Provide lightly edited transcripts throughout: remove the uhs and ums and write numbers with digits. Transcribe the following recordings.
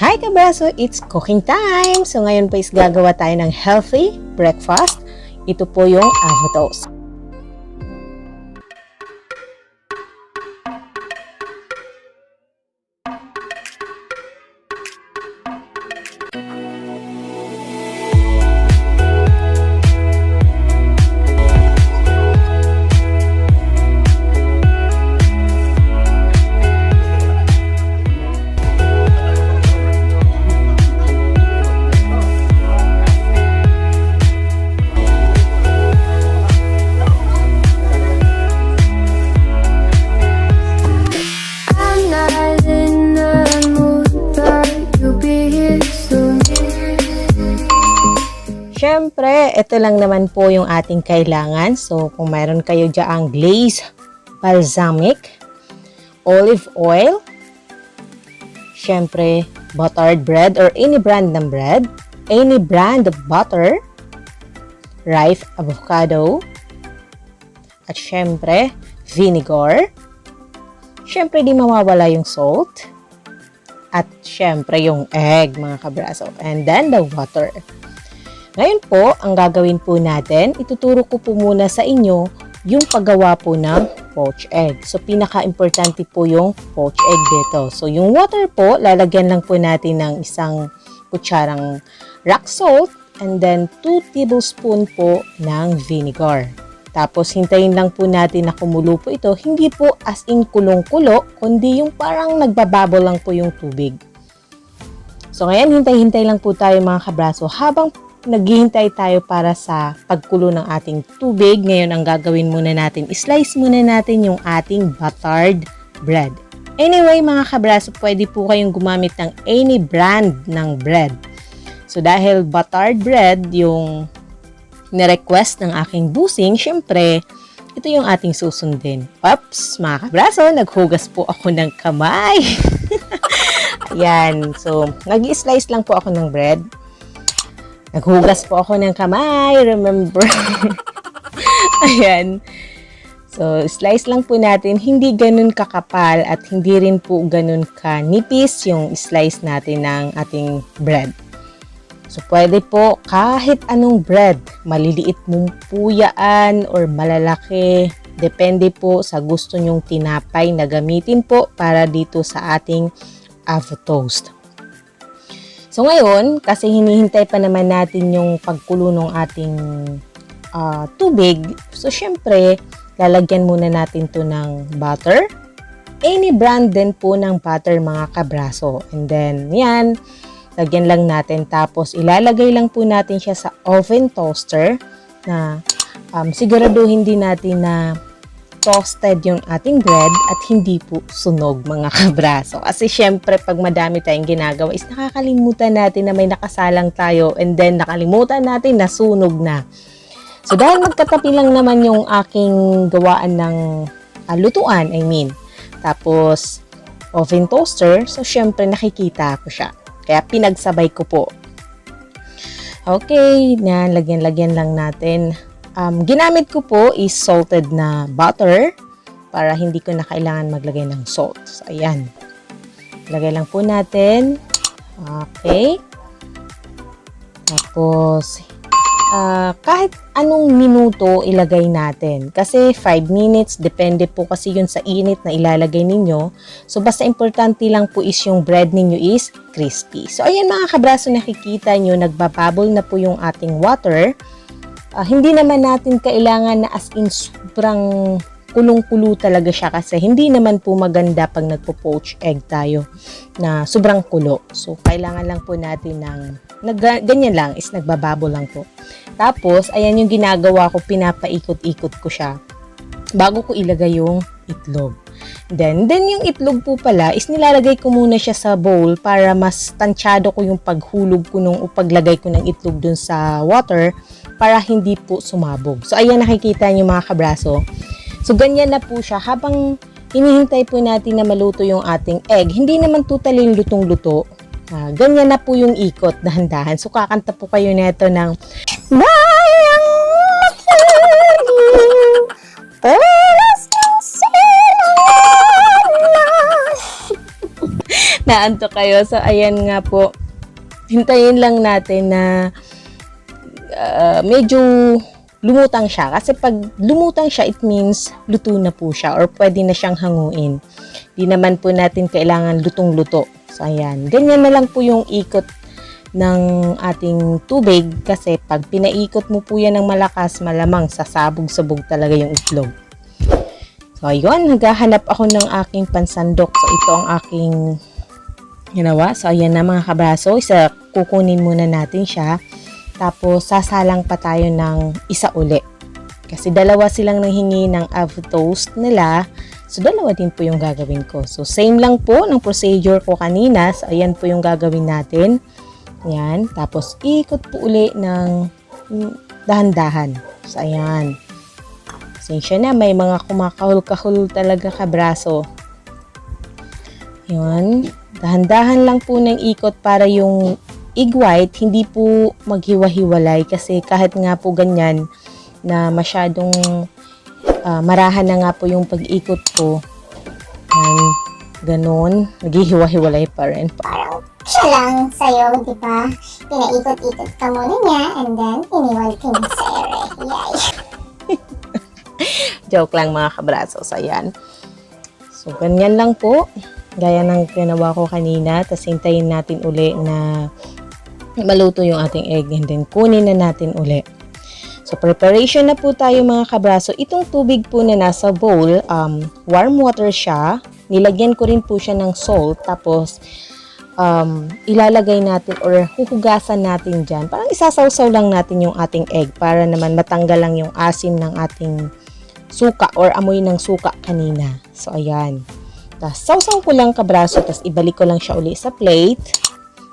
Hi kabraso! It's cooking time! So ngayon po is gagawa tayo ng healthy breakfast. Ito po yung avotoast. Siyempre, ito lang naman po yung ating kailangan. So, kung mayroon kayo dyang glaze, balsamic, olive oil, siyempre, buttered bread or any brand ng bread, any brand of butter, ripe avocado, at siyempre, vinegar, siyempre, di mawawala yung salt, at siyempre, yung egg, mga kabraso, and then the water. Ngayon po, ang gagawin po natin, ituturo ko po muna sa inyo yung paggawa po ng poached egg. So, pinaka-importante po yung poached egg dito. So, yung water po, lalagyan lang po natin ng isang kutsarang rock salt and then 2 tablespoon po ng vinegar. Tapos, hintayin lang po natin na kumulo po ito. Hindi po as in kulong-kulo, kundi yung parang nagbababol lang po yung tubig. So, ngayon, hintay-hintay lang po tayo mga kabraso habang naghihintay tayo para sa pagkulo ng ating tubig. Ngayon, ang gagawin muna natin, slice muna natin yung ating buttered bread. Anyway, mga kabraso, pwede po kayong gumamit ng any brand ng bread. So, dahil buttered bread yung nirequest ng aking busing, syempre, ito yung ating susundin. Oops, mga kabraso, naghugas po ako ng kamay. Ayan, so, nag-slice lang po ako ng bread. Naghugas po ako ng kamay, remember? Ayan. So, slice lang po natin. Hindi ganun kakapal at hindi rin po ganun kanipis yung slice natin ng ating bread. So, pwede po kahit anong bread. Maliliit mong puyaan or malalaki. Depende po sa gusto nyong tinapay na gamitin po para dito sa ating avotoast. So ngayon, kasi hinihintay pa naman natin yung pagkulo ng ating tubig, so syempre, lalagyan muna natin to ng butter. Any brand din po ng butter mga kabraso. And then, yan, lagyan lang natin. Tapos, ilalagay lang po natin siya sa oven toaster na siguraduhin din natin na toasted yung ating bread at hindi po sunog mga kabraso. Kasi syempre pag madami tayong ginagawa is nakakalimutan natin na may nakasalang tayo and then nakalimutan natin na sunog na. So dahil magkatabi lang naman yung aking gawaan ng lutuan, Tapos oven toaster, so syempre nakikita ko siya. Kaya pinagsabay ko po. Okay, lagyan lang natin. Ginamit ko po is salted na butter para hindi ko na kailangan maglagay ng salt. So, ayan. Lagay lang po natin. Okay. Tapos, kahit anong minuto ilagay natin. Kasi 5 minutes, depende po kasi yun sa init na ilalagay ninyo. So, basta importante lang po is yung bread ninyo is crispy. So, ayan mga kabraso, nakikita nyo, nagbabubble na po yung ating water. Hindi naman natin kailangan na as in sobrang kulong-kulo talaga siya kasi hindi naman po maganda pag nagpo-poach egg tayo na sobrang kulo. So, kailangan lang po natin ng ganyan lang is nagbababo lang po. Tapos, ayan yung ginagawa ko, pinapaikot-ikot ko siya bago ko ilagay yung itlog. Then yung itlog po pala is nilalagay ko muna siya sa bowl para mas tansyado ko yung paghulog ko o paglagay ko ng itlog dun sa water para hindi po sumabog. So, ayan nakikita niyo mga kabraso. So, ganyan na po siya. Habang hinihintay po natin na maluto yung ating egg, hindi naman totally lutong-luto. Ganyan na po yung ikot, dahan-dahan. So, kakanta po kayo neto ng Bayang Oras ng Sila naantok kayo. So, ayan nga po. Hintayin lang natin na medyo lumutang siya. Kasi pag lumutang siya, it means luto na po siya or pwede na siyang hanguin. Di naman po natin kailangan lutong-luto. So, ayan. Ganyan na lang po yung ikot ng ating tubig kasi pag pinaikot mo po yan ng malakas, malamang sasabog-sabog talaga yung itlog. So, ayun. Naghahanap ako ng aking pansandok. So, ito ang aking ginawa. So, ayan na mga kabraso. Kukunin muna natin siya. Tapos, sasalang pa tayo ng isa uli. Kasi dalawa silang nanghingi ng avtoast nila. So, dalawa din po yung gagawin ko. So, same lang po ng procedure ko kanina. So, ayan po yung gagawin natin. Ayan. Tapos, ikot po uli ng dahan-dahan. So, ayan. Pasensya na, may mga kumakahul-kahul talaga kabraso. Ayan. Dahan-dahan lang po ng ikot para yung egg white hindi po maghiwa-hiwalay. Kasi kahit nga po ganyan na masyadong marahan na nga po yung pag-ikot ko. Ayan. Ganon. Naghihiwa-hiwalay pa rin. Parang siya lang sa'yo, di ba? Pinaikot-ikot ka muna niya and then iniwan ka niya sa ere. Yay! Joke lang mga kabraso. So, ayan. So, ganyan lang po. Gaya ng ginawa ko kanina. Tapos, hintayin natin uli na maluto yung ating egg and then kunin na natin uli. So, preparation na po tayo mga kabraso. Itong tubig po na nasa bowl, warm water siya. Nilagyan ko rin po siya ng salt. Tapos, ilalagay natin or huhugasan natin dyan. Parang isasawsaw lang natin yung ating egg para naman matanggal lang yung asim ng ating suka or amoy ng suka kanina. So, ayan. Tapos, sawsaw ko lang kabraso. Tapos, ibalik ko lang siya uli sa plate.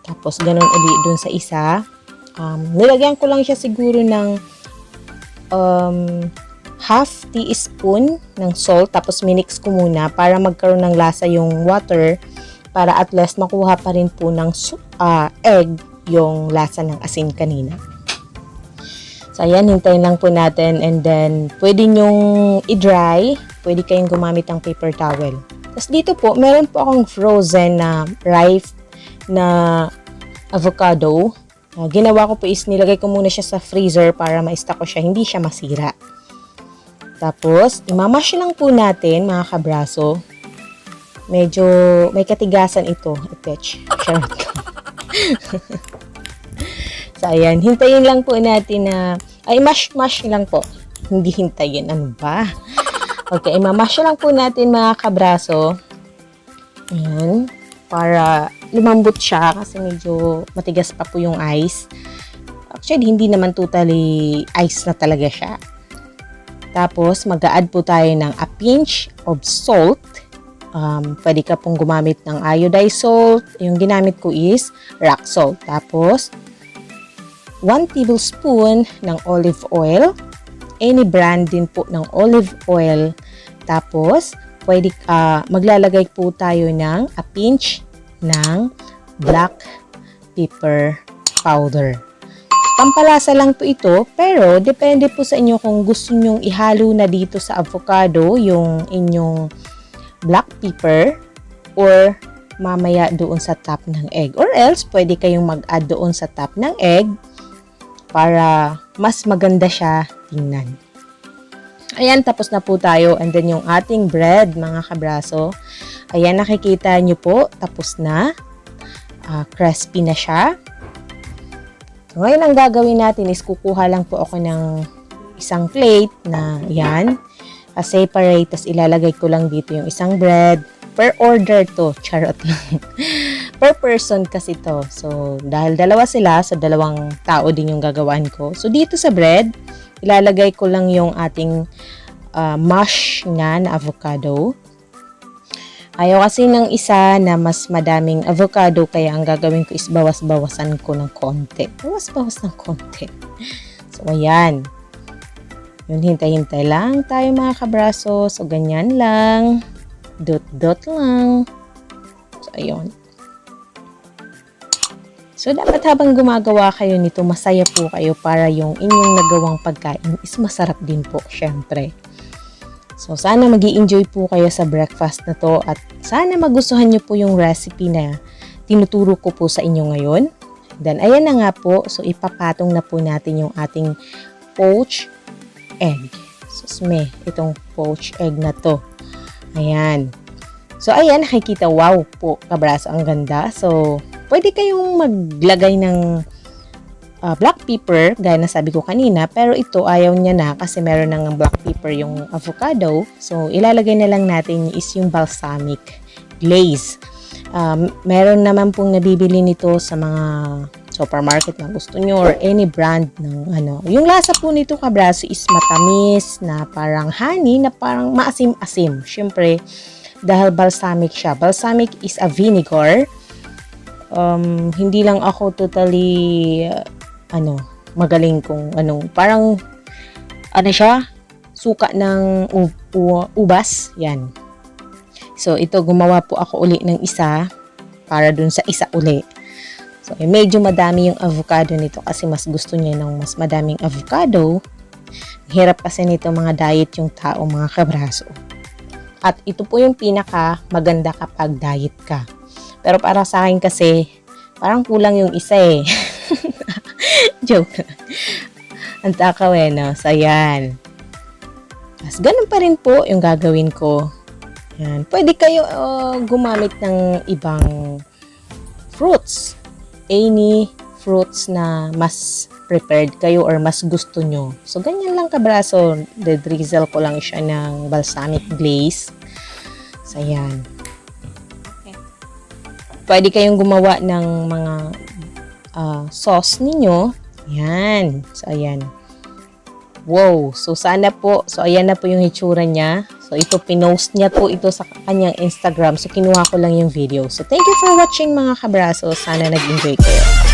Tapos, ganun uli dun sa isa. Nilagyan ko lang siya siguro ng half teaspoon ng salt. Tapos, minix ko muna para magkaroon ng lasa yung water. Para at least makuha pa rin po ng egg yung lasa ng asin kanina. So, ayan, hintayin lang po natin. And then, pwede nyong i-dry. Pwede kayong gumamit ng paper towel. Tapos, dito po, meron po akong frozen na ripe na avocado. Ginawa ko po is nilagay ko muna siya sa freezer para ma-stock ko siya. Hindi siya masira. Tapos, imamash lang po natin, mga kabraso. Medyo may katigasan ito. Itech. Charot ko. So, ayan. Hintayin lang po natin na mash lang po. Hindi hintayin. Ano ba? Okay, imamash lang po natin mga kabraso. Ayan. Para lumambot siya kasi medyo matigas pa po yung ice. Actually, hindi naman totally ice na talaga siya. Tapos, mag-a-add po tayo ng a pinch of salt. Pwede ka pong gumamit ng iodized salt. Yung ginamit ko is rock salt. Tapos, 1 tablespoon ng olive oil. Any brand din po ng olive oil. Tapos, maglalagay po tayo ng a pinch ng black pepper powder. Pampalasa lang po ito, pero depende po sa inyo kung gusto nyong ihalo na dito sa avocado yung inyong black pepper or mamaya doon sa top ng egg. Or else, pwede kayong mag-add doon sa top ng egg para mas maganda siya tingnan. Ayan, tapos na po tayo. And then yung ating bread, mga kabraso. Ayan, nakikita nyo po, tapos na. Crispy na siya. So, ngayon ang gagawin natin is kukuha lang po ako ng isang plate na yan. Separate, tas ilalagay ko lang dito yung isang bread. Per order to, charot lang. Per person kasi to. So, dahil dalawa sila, so dalawang tao din yung gagawin ko. So, dito sa bread, ilalagay ko lang yung ating mash na avocado. Ayaw kasi ng isa na mas madaming avocado, kaya ang gagawin ko is bawas-bawasan ko ng konti. Bawas-bawas ng konti. So, ayan. Yun, hintay-hintay lang tayo mga kabraso. So, ganyan lang. Dot-dot lang. So, ayun. So, dapat habang gumagawa kayo nito, masaya po kayo para yung inyong nagawang pagkain is masarap din po, syempre. So, sana mag-i-enjoy po kayo sa breakfast na to at sana magustuhan nyo po yung recipe na tinuturo ko po sa inyo ngayon. Then, ayan na nga po. So, ipapatong na po natin yung ating poached egg. Susme, itong poached egg na to. Ayan. So, ayan, nakikita, wow po, kabraso, ang ganda. So, pwede kayong maglagay ng black pepper, gaya na sabi ko kanina, pero ito ayaw niya na kasi meron ng black pepper yung avocado. So, ilalagay na lang natin is yung balsamic glaze. Meron naman pong nabibili nito sa mga supermarket na gusto nyo or any brand ng ano. Yung lasa po nito, kabraso, is matamis na parang honey na parang maasim-asim. Syempre, dahil balsamic siya. Balsamic is a vinegar. Hindi lang ako totally magaling kung parang siya, suka ng ubas, yan. So, ito, gumawa po ako uli ng isa para dun sa isa uli. So, medyo madami yung avocado nito kasi mas gusto niya ng mas madaming avocado. Hirap kasi nito mga diet yung tao, mga kabraso. At ito po yung pinaka maganda kapag diet ka. Pero para sa akin kasi, parang kulang yung isa eh. Joke. Ang takaw no? So, ayan. As ganun pa rin po yung gagawin ko. Yan. Pwede kayo gumamit ng ibang fruits. Any fruits na mas prepared kayo or mas gusto nyo. So, ganyan lang kabraso. Drizzle ko lang siya ng balsamic glaze. So, ayan. Okay. Pwede kayong gumawa ng mga sauce ninyo. Ayan. So, ayan. Wow. So, sana po. So, ayan na po yung hitsura niya. So, ito, pinost niya po ito sa kanyang Instagram. So, kinuha ko lang yung video. So, thank you for watching mga kabraso. Sana nag-enjoy kayo.